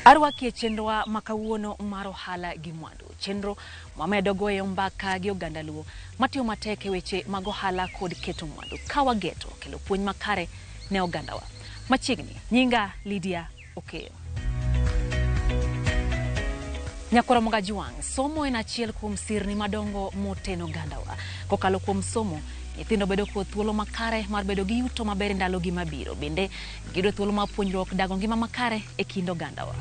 Arwaki chenro wa makawuono mar Ohala gi Mwandu. Chenro mamedo goyo mbaka gi oganda luo matiyo matek e weche mag ohala kod keto mwandu kawa geto kelo puonj makare ne oganda wa. Machiegni nyinga Lydia Okeyo. Nyakora Moga Juang, somo en achiel kuom sirni madongo moteno oganda wa. Kokalo kuom somo, nyithindo bedo kod thuolo makare mar bedo gi yuto maber ndalo gi mabiro. Bende gido thuolo mar puonjruok dago ngima makare e kind oganda wa.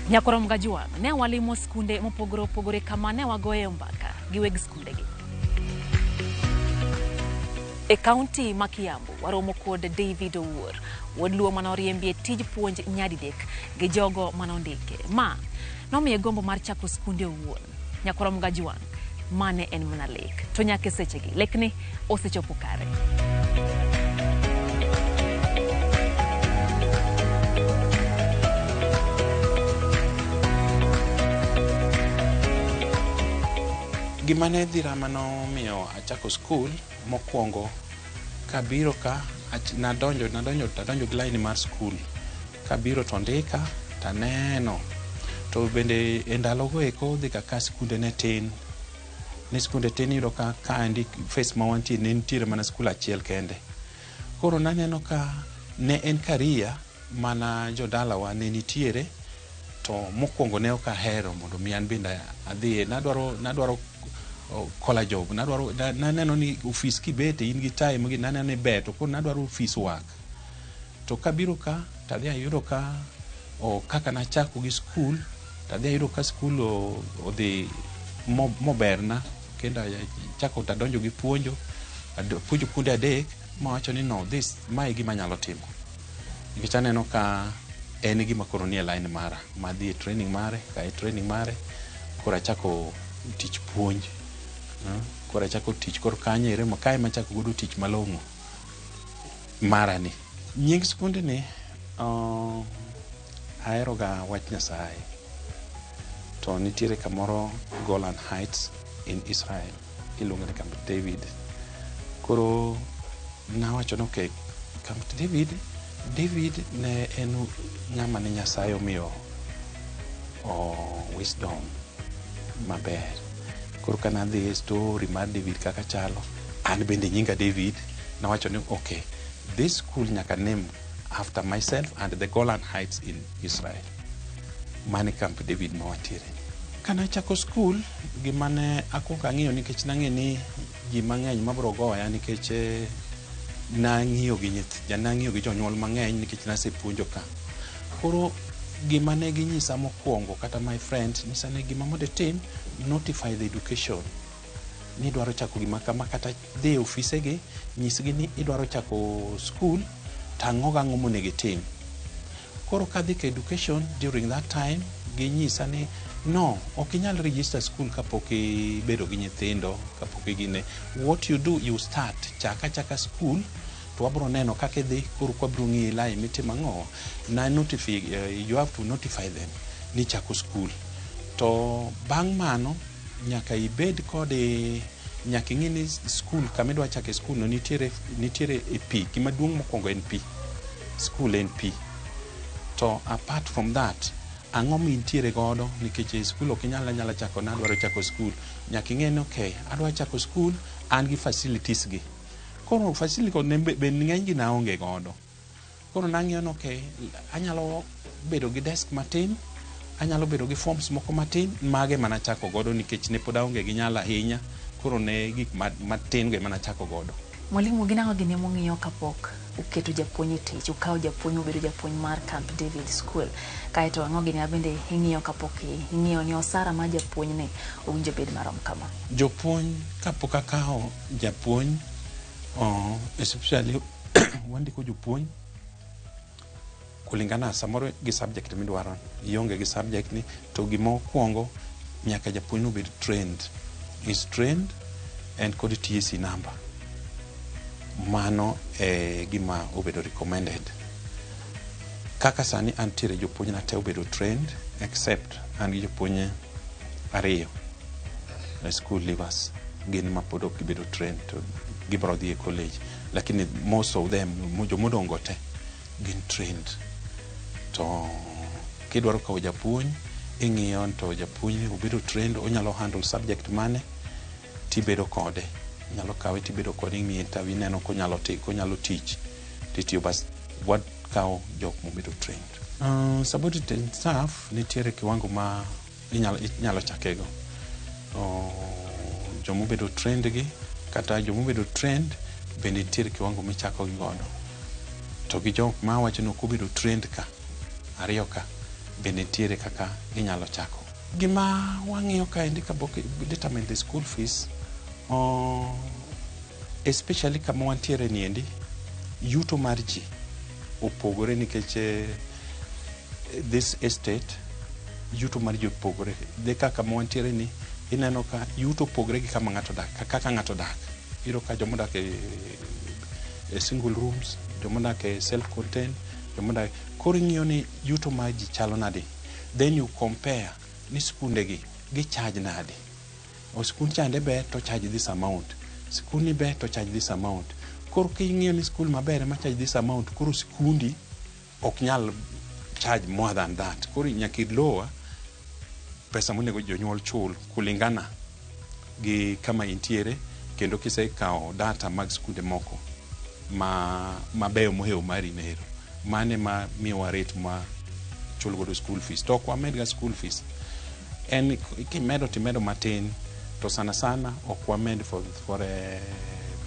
Nyakora Moga Juang, ne walimo skunde mopogore opogore kama ne wagoye mbaka gi weg skunde gi. E kaunti ma Kiambu, waromo kod David Owuor, wuod luo manoriembie tij puonj nyadidek gi jogo manondike. Ma nomiye gombo mar chako skunde owuon. Nyakora Moga Juang, mane en mana lek. To nyake sechegi, lekni osechopo kare. Gimane dhira mano miyo achako skul mokwongo kabiro ka nadonjo gi line mar skul. Kabiro to ndika taneno to bende e ndalogo eko dhi ka skunde ne tin. Ni skunde tin yudo ka andi face ma wantie ne nitiere mana skul achiel kende. Koro naneno ka ne en career mana jodalawa ne nitiere to mokwongo ne ok ahero mondo mi an bende adhiye. Nadwaro kola job, naneno ni ofis kibete in gi time gi naneno ni beto koro nadwaro ofis work. To kabiro ka tadhi ayudo ka kaka nachako gi skul tadhi ayudo ka skul odhi moberna kendo chako tadonjo gi puonjo kuonde adek mawacho ni no mae gima nyalo timo. Nikech aneno ka en gima koro nie line mara madhi e training mare ka e training mare koro achako tich puonj. Koro achako tich koro kanyere kae machako godo tich malong'o mara ni. Nying skunde ni ahero ga wach Nyasaye. To nitiere kamoro Golan Heights in Israel iluongo ni Camp David. Koro nawacho no okay, Camp David ne en ng'ama ne Nyasaye omiyo wisdom maber. Koro kana dhi story mar David kaka chalo, an bende nyinga David, nawacho ni okay, this school nyaka name after myself and the Golan Heights in Israel. Mane Camp David mawatiere. Kana chako school, gima ne akwongo ang'iyo nikech nang'e ni ji mang'eny mabro goya nikech nang'iyo gi jonyuol mang'eny nikech nasepuonjo ka. Koro gima ne ginyisa mokwongo kata my friend nyisa ni gima mondo tim notify the education ni idwaro chako gima kama kata dhi e ofise gi nyisgi ni idwaro chako school tang'o gang'o monego itim. Koro kadhi ke education during that time ginyisa ni no, ok inyal register school kapok ibedo gi nyithindo, kapok igine. What you do, you start chaka school to wabro neno kaka idhi koro kwabro ng'i lai mitimo ang'o na notify you have to notify them ni chako school. To bang' mano nyaka ibed kod nyaka ing'i ni school kama idwa chake school no nitiere e pi. Gima duong' mokwongo en pi. School en pi. To apart from that ang'o mintiere godo nikech school ok inyala chako na adwaro chako school. Nyaka ing'e ni okay, adwa chako school an gi facilities gi. Koro facility ko ben ng'eny gi naonge godo. Koro nang'iyo ni okay, anyalo bedo gi desk matin, anyalo bedo gi forms moko matin, mage mana chako godo nikech ne pod aonge gi nyala ahinya. Koro ne gik matin go mana chako godo. Mwalimu ginago gine mong'iyo kapok uketo japuonj e tich, ukawo japuonj obedo japuonj mar Camp David School. Kaeto ang'o gine bende ing'iyo kapok ing'iyo ni osara ma japuonj ne owinjo bed marom kama. Jopuonj kapok akawo japuonj especially wandiko jopuonj kulingana samoro gi subject midwaro. Ionge gi subject ni to gimokwongo nyaka japuonj obed trained. Is trained and kod TSC number. Mano gima obedo recommended. Kaka sani antiere jopuonj na te obedo trained except an gi jopuonj ariyo school leavers gin ma pod ok gibedo trained to gibro dhi e college, lakini most of them jomodongo te gin trained. to kidwaro kawo japuonj ing'iyo to japuonj obedo trained, onyalo handle subject mane, tibedo kode, nyalo kawe tibedo kode, ing'iyo interview, ineno konyalo teach, titiyo bas kawo jok mobedo trained. Subordinate staff nitiere kiwango ma inyalo chakego. Jomobedo trained gi kata jomobedo trained bende nitiere kiwango michako gi godo. To gi jok ma wacho ni okobedo trained ka, ariyo ka, bende nitiere kaka inyalo chako. Gima wang'iyo ka endi ka determine the school fees, especially kama wantiere ni endi, yuto mar ji opogore nikech this estate yuto mar ji opogore. De kaka ma wantiere ni ineno ka yuto opogore gi kama ng'ato dak, kaka ng'ato dak. Iro ka jomodak e single rooms, jomodak e self-contained, jomodak. Koro ing'iyo ni yuto mar ji chalo nade. Then you compare ni skunde gi charge nade. O skund chande ber to charge this amount. Skund ni ber to charge this amount. Koro king'iyo ni skul maber ma charge this amount, koro skundi ok nyal charge more than that. Koro nyaka lower pesa monego jonyuol chul kulingana gi kama intiere, kendo kisekawo data mag skunde moko mabeyo mohewo mari nero, mane ma miyowa rate ma chul godo school fees. To ok wamed ga school fees, en kimedo matin, to sana ok wamed for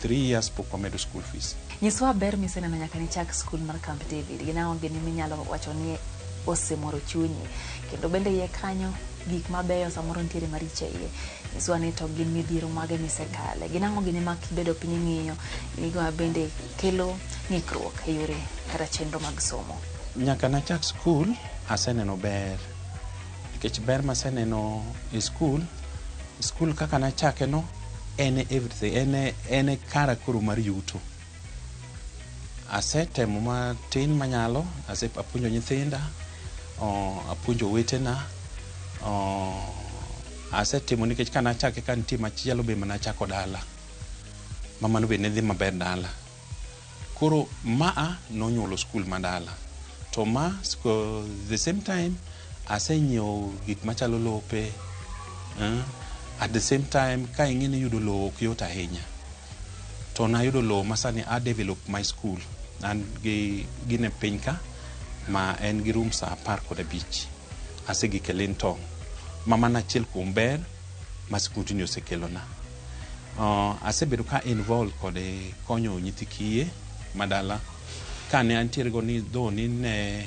3 years pok wamedo school fees. Nyiswa ber miseneno nyaka ni chak skul mar Camp David, ginawa gini minyalo wacho ni osemoro chunyi, kendo bende iye kanyo gik mabeyo samoro nitiere maricho iye. Nyiswa ni to gin midhiero mage misekale, ginang'o gini ma kibedo piny ng'iyo nigo bende kelo ng'ikruok e yore kata chenro mag somo. Nyaka na chak skul aseneno ber, nikech ber maseneno e skul kaka na chake no, ene everything, ene kara koro mar yuto. Asetemo matin manyalo, apuonjo nyithinda, apuonjo wetena, asetimo nikech kana chake ka nitie machielo be mana chako dala. Mamano be ne dhi maber dala. Koro nonyuolo skul madala. To the same time asenyiewo gik machalo lope. At the same time ka ing'ini yudo lowo ok yot ahinya. To nayudo lowo masani develop my school. An gine piny ka ma en gi room sa 15. Asegike Lintong. Mana achiel kuom ber ma skundi ni osekelona. Asebedo ka involved kode konyo nyithi kiye madala. Kane antiere go ni ne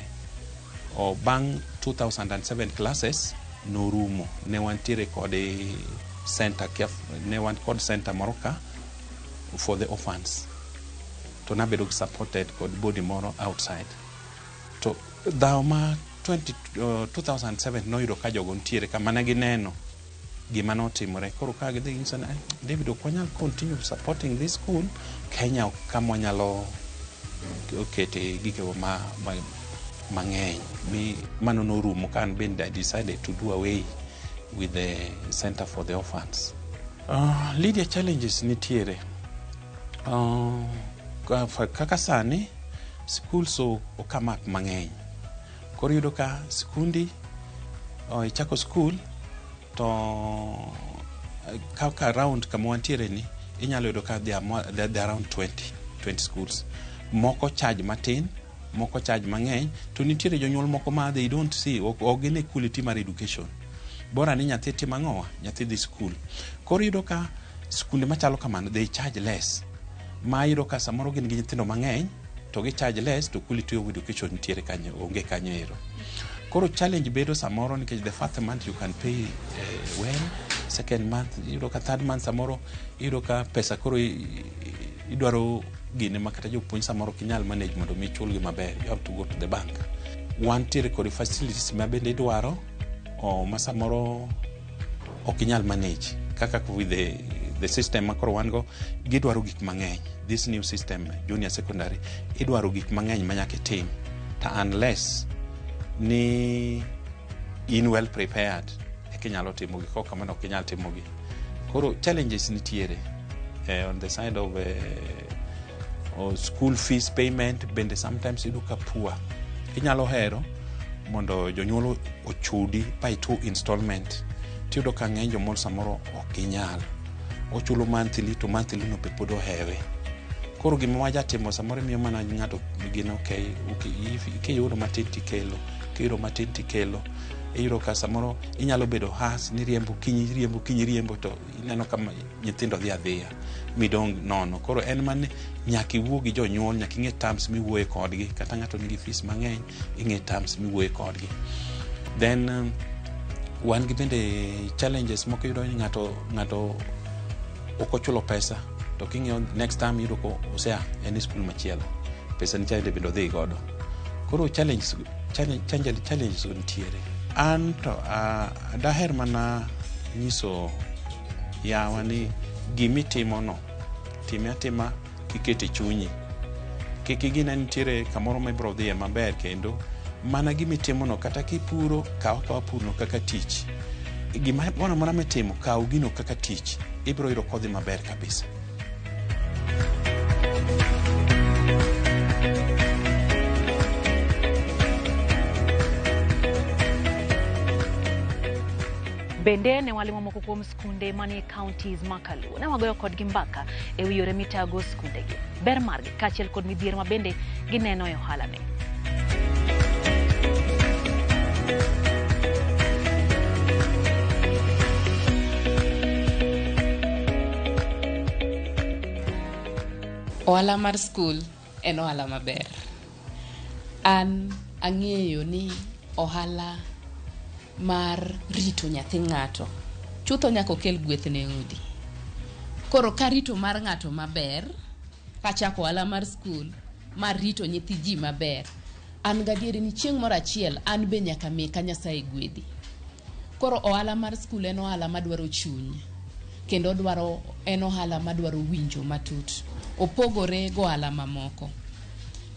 bang 2007 classes norumo. Ne wantiere kode center, ne wan kod center moro ka for the orphans. To nabedo supported kod body moro outside. To dhaw ma 2007 noyudo ka jogo ntiere ka mana gineno gima notimore. Koro ka gidhi ginso David ok wanyal continue supporting this school, Kenya kama wanyalo kete gikewa mang'eny. Mano norumo kan bende I decided to do away with the center for the orphans. Lydia challenges nitiere. Kaka sani school so okamak mang'eny. Koro yudo ka skundi ichako school to kaka around kama wantiere ni inyalo yudo ka there around 20 schools. Moko charge matin, moko charge mang'eny, to nitiere jonyuol moko ma they don't see ok gine quality mar education. Bora ni nyathi timo ang'owa, nyathi dhi school. Koro yudo ka skunde machalo kamano they charge less. Ma yudo ka samoro gin gi nyithindo mang'eny to gi charge less, to quality of education nitiere kanyo onge kanyo ero. Koro challenge bedo samoro nikech the first month you can pay well, second month yudo ka third month samoro yudo ka pesa koro idwaro gine makata jopuonj samoro kinyal manage mondo michul gi maber. You have to go to the bank. Wantiere kod facilities ma bende idwaro ma samoro okinyal manage kaka with the system makoro wan go gidwaro gik mang'eny. This new system junior secondary idwaro gik mang'eny manyaka tim, ta unless ni in well prepared kinyalo timo gi kok kamano kinyal timo gi. Koro challenges nitiere on the side of school fees payment bende sometimes iduka poor. Inyalo hero mondo jonyuol ochudi by 2 installment tiyudo ka ng'eny jonyuol samoro ok ginyal ochulo monthly to monthly no pe pod ohewe koro gima wajatimo samoro miyo mana ng'ato gino kiyudo matin tikelo iyudo ka samoro inyalo bedo has ni riembo kinyi to ineno kama nyithindo dhi adhiya midong nono koro en man nyaka iwuo gi jonyuol nyaka ing'e terms miwuoye kodgi kata ng'ato nigi fees mang'eny ing'e terms miwuoye kodgi then wan gi bende challenges moko yudo ni ng'ato ok ochulo pesa to king'eyo next time yudo ko osea en school machielo pesa ni chande bendo dhi godo koro challenges nitiere anto daher mana nyiso yawa ni gimitimo no time atima kikete chunyi kik igine nitiere kamoro mibro dhiye maber kendo mana gimitimo no kata kipuro kawa purno kaka tich gima mona mitimo kaw gino kaka tich ibro yudo kodhi maber kabisa. Bende ne walimu moko kuom skunde manie counties makaluo ne wagoyo kodgi mbaka e wi yore mitago skundegi ber margi kaachiel kod midhiero ma bende gineno e ohala ne. Ohala mar skul en ohala maber. An ang'eyo ni ohala mar rito nyathi ng'ato chutho nyaka okel gweth ne udi. Koro ka rito mar ng'ato maber kachako ohala mar skul mar rito nyithi ji maber an gadieri ni chieng' moro achiel an be nyaka mi ka Nyasaye gwedhi. Koro ohala mar skul en ohala madwaro chuny kendo en ohala madwaro winjo matut opogore go ohala mamoko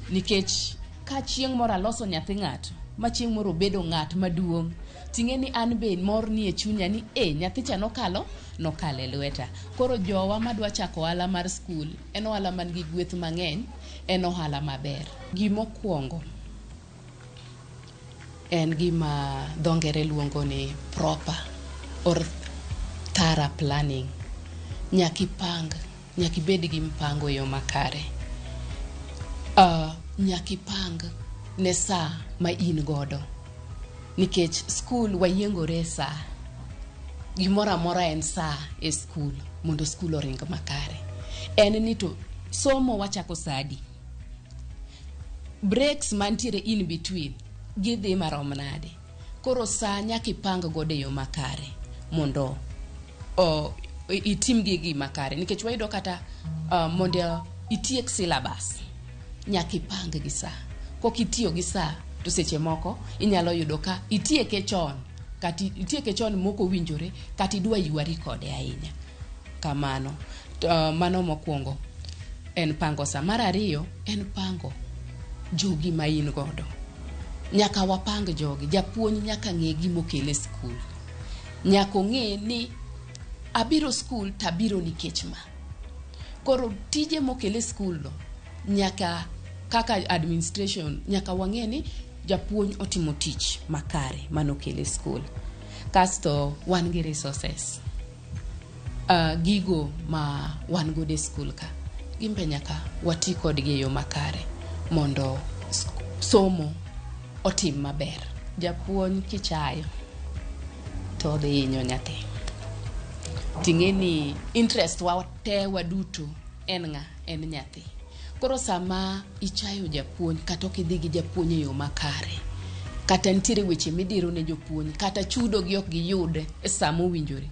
nikech ka chieng' moro aloso nyathi ng'ato ma chieng' moro bedo ng'at maduong' ting'e ni an be mor ni e chunya ni nyathi cha nokalo e lweta. Koro jowa madwa chako ohala mar skul en ohala man gi gweth mang'eny en ohala maber. Gimokwongo en gima dhongere luongo ni proper or thorough planning. Nyaka ibed gi mpango yo makare. Nyaka ipang ne saa ma in godo nikech skul wayiengore saa gimoro amora en saa e skul mondo skul oring makare. En ni to somo wachako sadi breaks mantiere in between gidhi marom nade. Koro saa nyaka ipang godo yo makare mondo itim gigi makare nikech wayudo kata mondo itiek syllabus nyaka ipang gi saa. Kok itiyo gi saa to seche moko inyalo yudo ka itieke chon moko winjore kata idwa ywari kode ahinya kamano. Mano mokwongo en pango saa. Mar ariyo en pango jogi ma in godo. Nyaka wapang jogi. Japuonj nyaka ng'e gima okele skul. Nyaka ng'e ni abiro skul tabiro nikech ma. Koro tije mokele skul no nyaka kaka administration nyaka wang'e ni japuonj otimo tich makare manokele skul. Kasto wan gi resources. Gigo ma wan godo e skul ka gimbe nyaka wati kodgi e yo makare mondo somo otim maber. Japuonj kichayo to dhi hinyo nyathi. Ting'e ni interest wa te waduto en nyathi. Koro sama ichayo japuonj kata okidhi gi japuonj e yo makare kata nitiere weche midiro ne jopuonj kata chudo gi ok giyud e sama owinjore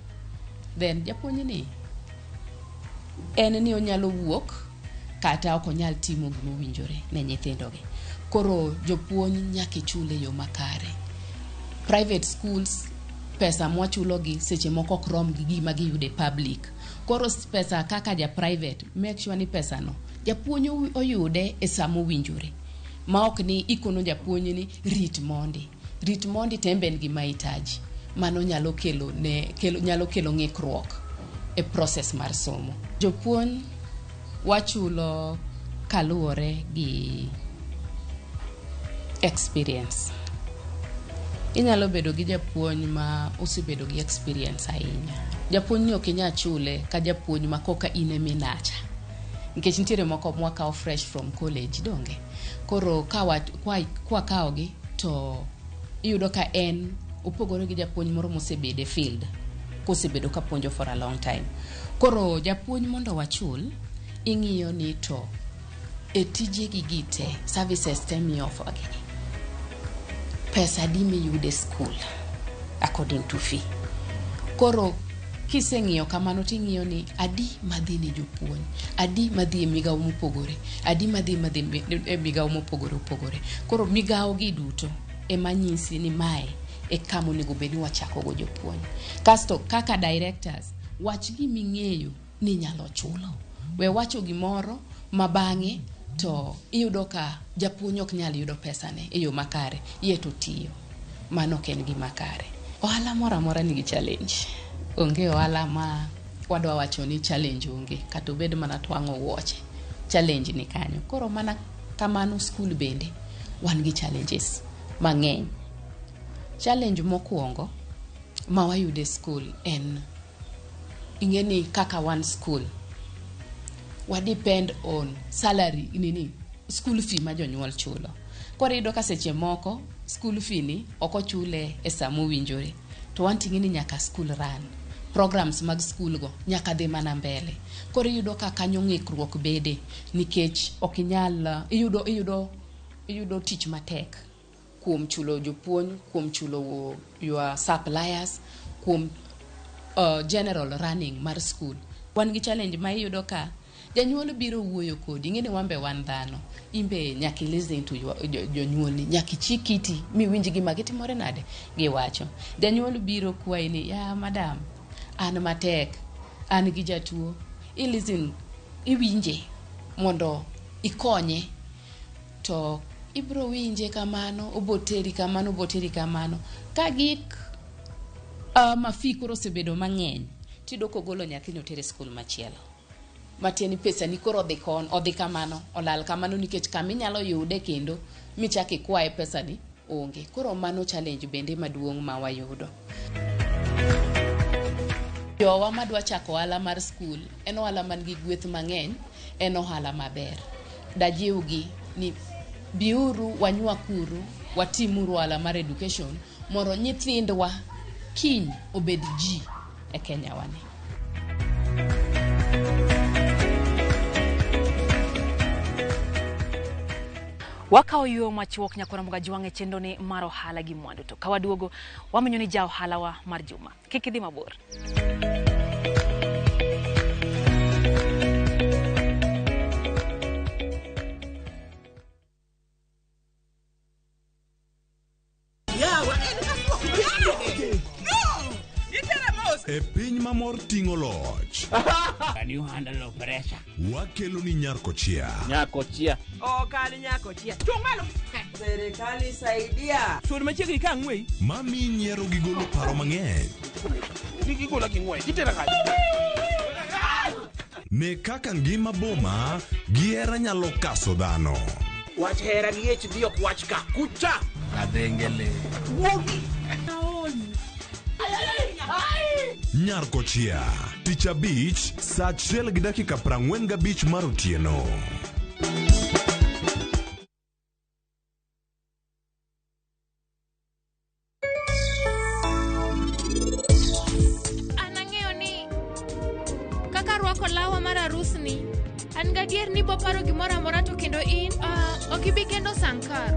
then japuonj ni en ni onyalo wuok kata ok onyal timo gima owinjore ne nyithindogi. Koro jopuonj nyaka ichule yo makare. Private schools pesa mwachulo gi seche moko ok rom gi gima giyude public. Koro pesa kaka ja private make sure ni pesa no japuonj oyude e samo winjore ma ok ni ikono japuonj ni rit mondi tembe en gima itaji. Mano nyalo kelo ng'ikruok e process mar somo. Jopuonj wachulo kaluwore gi experience. Inyalo bedo gi japuonj ma osebedo gi experience ahinya. Japuonj ni ok inyal chule ka japuonj ma koka in eminacha. Nikech nitiere moko mwakawo fresh from college donge. Koro kwa kawogi to iyudo ka en opogore gi japuonj moro mosebedo e field, kosebedo ka puonjo for a long time. Koro japuonj mondo wachul, ing'iyo ni to e tije gi te, services te mioffer gi. Pesa di miyude school according to fee. Koro kiseng'iyo kamano ting'iyo ni adi madhi ne jopuonj, adi madhi e migawo mopogore, adi madhi e migawo mopogore opogore. Koro migawo gi duto emanyisi ni mae e kama onego bed ni wachako go jopuonj. Kasto kaka directors wach giming'eyo ni nyalo chulo. We wacho gimoro mabang'e to iyudo ka japuonj ok nyal yudo pesa ne e yo makare, iye to tiyo. Mano ok en gima kare. Ohala moro amora nigi challenge. Onge ohala ma wadwa wacho ni challenge onge, kata obed mana twang'o wuoche. Challenge ni kanyo. Koro mana kamano school bende wan gi challenges mang'eny. Challenge mokwongo ma wayude school en ing'eni kaka one school wa depend on salary school fee ma jonyuol chulo. Koro iyudo ka seche moko school fee ni ok ochule e saa mowinjore, to wan ting'eni nyaka school run, programs mag school go nyaka dhi mana mbele. Koro iyudo ka kanyo ng'ikruok bede, nikech ok inyal iyudo tich matek kuom chulo jopuonj, kuom chulo your suppliers, kuom general running mar school. Wan gi challenge ma iyudo ka janyuol biro wuoyo kodi, ing'eni wambe wan dhano, imbe nyaki listen to jonyuol ni, nyaki chikiti miwinj gima gitimore nade giwacho. Janyuol biro kwayi ni, ya madam, an matek, an gi jatuo, listen, iwinje mondo ikonye, to ibro winje kamano, oboteri kamano. Ka gik mafii osebedo mang'eny, tido kogolo nyathino tere skul machielo. Matieni pesa ni koro odhi kamano, olal kamano, nikech kama inyalo yude kendo michaki kwae pesa ni onge. Koro mano challenge bende maduong' ma wayudo. Jowa madwa chako ohala mar school, en ohala man gi gweth mang'eny, en ohala maber. Dajiwgi ni biuru wanywakuru, watimuru ohala mar education, moro nyithindwa kiny obed ji e Kenya wani. Wakawo yo machuok nyakona mga juang' e chendo ni mar ohala gi Mwandu, to kawaduogo wamenyo ni ja ohala wa mar juma. Kik idhi mabor. E piny mamor ting'o loch. Can you handle pressure? Wakelo ni Nyarkochia. Nyarkochia. Oh, kali Nyarkochia. Chungalo. Serikali saidia. Sur machiegni ka ng'wei. Mami nyiero gi golo paro mang'eny. Nigi gola gi ng'wei. Itera kaji. Ne kaka ngima boma gi hera nyalo kaso dhano. Wach hera ni HD ok wach ka. Kucha. Adhengele. Wogi. Nyarkochia, tich abich, saa 1:45 mar otieno. Anang'eyo ni kaka rwako lawa mar arus ni, an gadier ni boparo gimoro amora to kendo in ok ibi kendo sankar.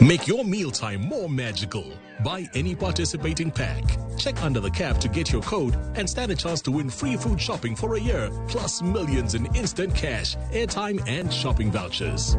Make your mealtime more magical. Buy any participating pack. Check under the cap to get your code and stand a chance to win free food shopping for a year, plus millions in instant cash, airtime, and shopping vouchers.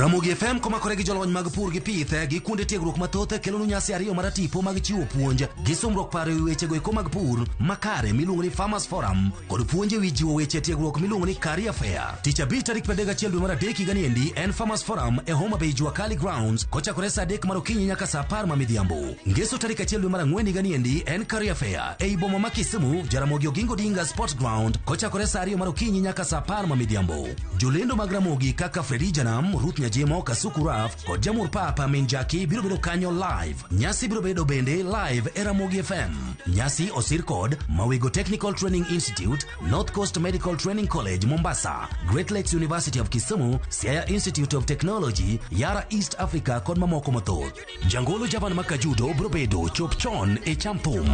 Ramogi FM komakore gi jolony mag pur gi pithe gi kuonde tiegruok mathoth kelonu nyasi ariyo mar tipo mag chiwo puonj gi somruok paro ewi weche goeko mag pur makare miluongo ni Farmers Forum kod puonj ewi jiwo weche tiegruok miluongo ni Career Fair. Tich abich tarik 31 dwe mar adek higa niendi en Farmers Forum e Homa Bay Jua Kali Grounds kochakore saa 3 mar okinyi nyaka saa 10 ma midhiambo. Ngeso tarik 1 dwe mar ang'wen higa niendi en Career Fair ei boma ma Kisumu Jaramogi Oginga Odinga Sports Ground kochakore saa 2 mar okinyi nyaka saa 10 ma midhiambo. Jolendo mag Ramogi kaka Fredi Janam, Ruth Nyajemo, Kasuku Raf kod Jamur Papa Minjaki biro bedo kanyo live. Nyasi biro bedo bende live e Ramogi FM. Nyasi osir kod Mawego Technical Training Institute, North Coast Medical Training College Mombasa, Great Lakes University of Kisumu, Siaya Institute of Technology, Yara East Africa kod mamoko mathoth. Jangolo Javan Makajudo biro bedo chop chon e champum.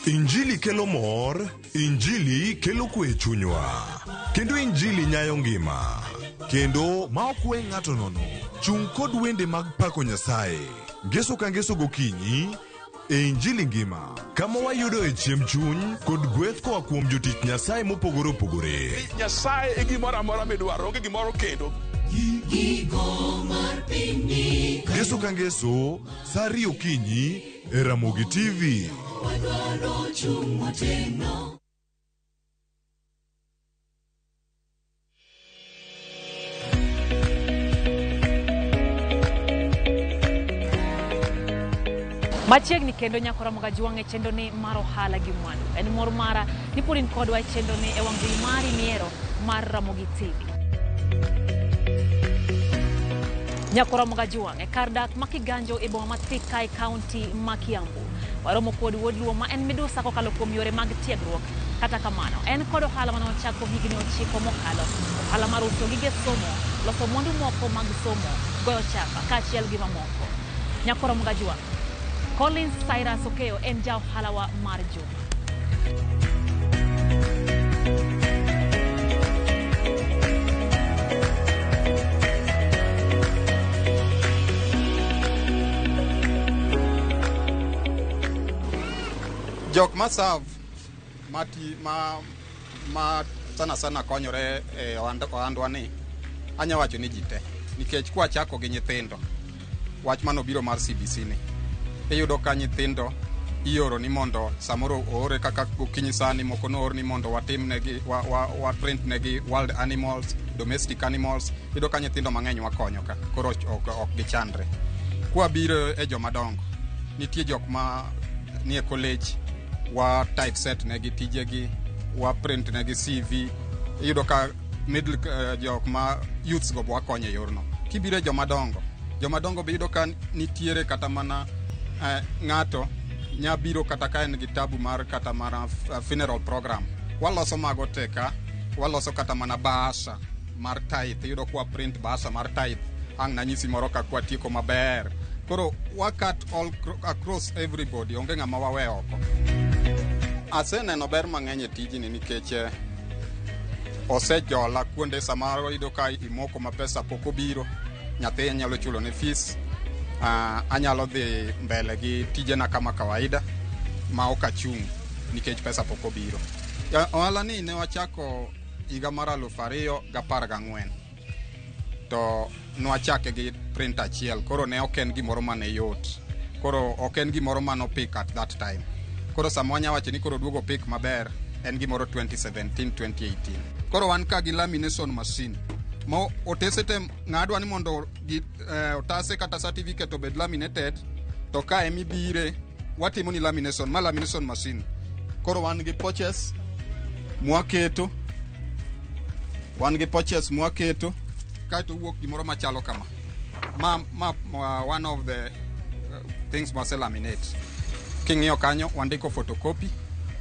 Injili kelo mor, Injili kelo kwe chunywa, kendo Injili nyayo ngima, kendo ma okwe ng'ato nono, chung kod wende mag pako Nyasaye, ngeso ka ngeso gokinyi, e Injili ngima, kama wayudo e chiemb chuny kod gweth koa kuom jotich Nyasaye mopogore opogore. Nyasaye e gimoro amora midwaro, onge gimoro kendo. Ngeso ka ngeso, saa 2 okinyi e Ramogi TV. Machiegni kendo nyakora mga juang e chendo ni mar Ohala gi Mwandu. En mor mara ni purin kodwa e chendo ni e wang wi mari miero mar Ramogi TV. Nyakora mga juang e kardak makiganjo e boma mathika e county ma Kiambu. Waromo kod wodluo ma en midusa kokalo kuom yore mag tiegruok. Kata kamano, en kod ohala mano chako higni 9 mokalo. Ohala mar uso gige somo, loso mwandu moko mag somo, goyo chapa, kaachiel gi mamoko. Nyakora mga juang, Collins Cyrus Okeyo en ja ohala wa mar juma. Jok masav ma sana konyore e ohandwa ni anya wacho ni jite nikech kwa chako gi nyithindo wach mano biro mar CBC ni iyudo ka nyithindo ioro ni mondo samoro ore kaka gokinyi sani moko no or ni mondo watim negi wa print negi wild animals, domestic animals, iyudo ka nyithindo mang'eny wakonyo ka koro ok gichandre. Kwa biro e joma dongo nitie jok ma nie college wa typeset negi tijegi, wa print negi CV, iyudo ka middle jok ma youths go wakonyo yorno. Kibire joma dongo be iyudo ka nitiere kata mana ng'ato nya biro kata ka en gi tabu mar kata mana funeral program. Waloso mago teka, waloso kata mana bahasha mar tithe, iyudo kwa print bahasha mar tithe ang na nyisi moro ka kwa tieko maber. Koro wakat all across everybody, onge ng'ama wawe oko. Aseneno ber mang'eny e tijni nikech osejola kuonde samaro iyudo ka imoko ma pesa pok obiro, nyathi nyalo chulo ne fees, anyalo dhi mbele gi tijena kama kawaida ma ok achung' nikech pesa pok obiro. Ohala ni ne wachako higa mar 2014 to nwachake gi print achiel, koro ne ok en gimoro mane yot, koro ok en gimoro mano pick at that time. Koro samwanya wacho ni koro duogo pick maber en gimoro 2017-2018. Koro wan ka gi lamination machine mo otesete ng'adwa ni mondo otase kata certificate obed laminated, to ka emibire watimo ni lamination machine. Koro wan gi pouches mwaketo kaito wuok gimoro machalo kama one of the things must laminate. King'iyo kanyo wandiko photocopy,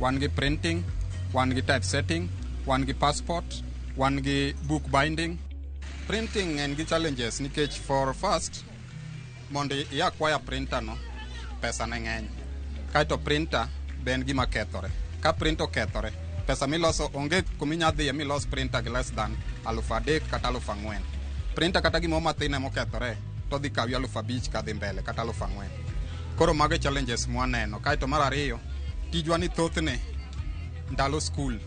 wan gi printing, wan gi typesetting, wan gi passport, wan gi book binding. Printing en gi challenges nikech for first mondo acquire printer no pesa ne ng'eny, kaito printer ben gima kethore. Ka printer okethore, pesa miloso onge kuminya dhi milos printer gi less than 3,000 kata 4,000. Printer kata gimo mathine mokethore to dhi kawi 5,000 ka dhi mbele kata 4,000. Koro mago challenges mwaneno. Kaito mar ariyo tijwa ni thothne ndalo skul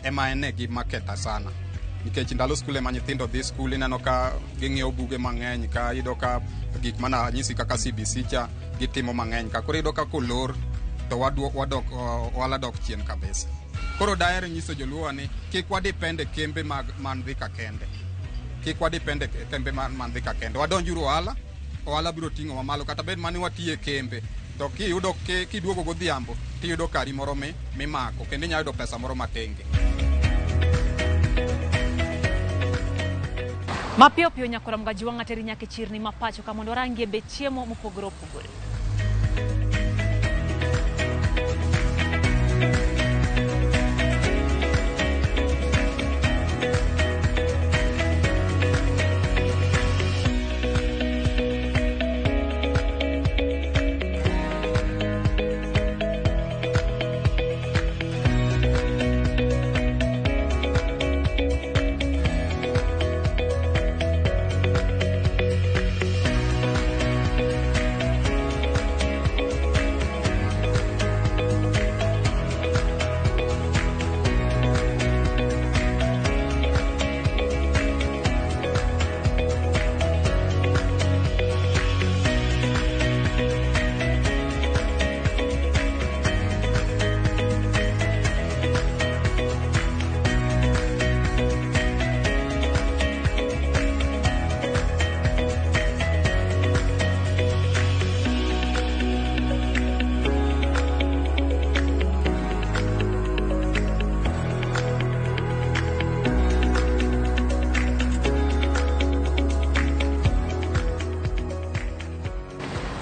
ema ene gima ketha sana. Nikech ndalo skul ema nyithindo dhi skul, ineno ka ging'iewo buge mang'eny, ka yudo ka gik mana nyisi kaka CBC cha gitimo mang'eny ka. Koro yudo ka kolor to wadok Ohala dok chien kabisa. Koro daher nyiso joluo ni kik wadipende kembe man dhi ka kende. Kik wadipende kembe man dhi ka kende. Wadonjuru Ohala biro ting'o wa malo, kata bed mani watiye kembe. To kiyudo kiduogo godhiambo tiyudo kari moro mimako kendo inyalo yudo pesa moro matenge. Mapiyo piyo nyakora mgaji wanga teri nyake chirni mapacho kamondo rangi be chiemo mopogore opogore.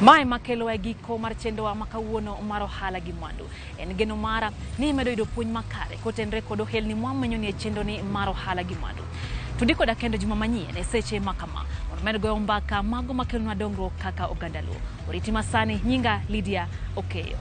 Mae makelo e giko mar chendowa makawuono mar Ohala gi Mwandu. En geno mara ni medo yudo puonj makare kotenre kod ohelni mwamenyo ni e chendo ni mar Ohala gi Mwandu. Tudiko da kendo juma manyien e seche makama. Omedo goyo mbaka mago makelo na dongruok kaka oganda luo. Oriti masani nyinga Lydia Okeyo.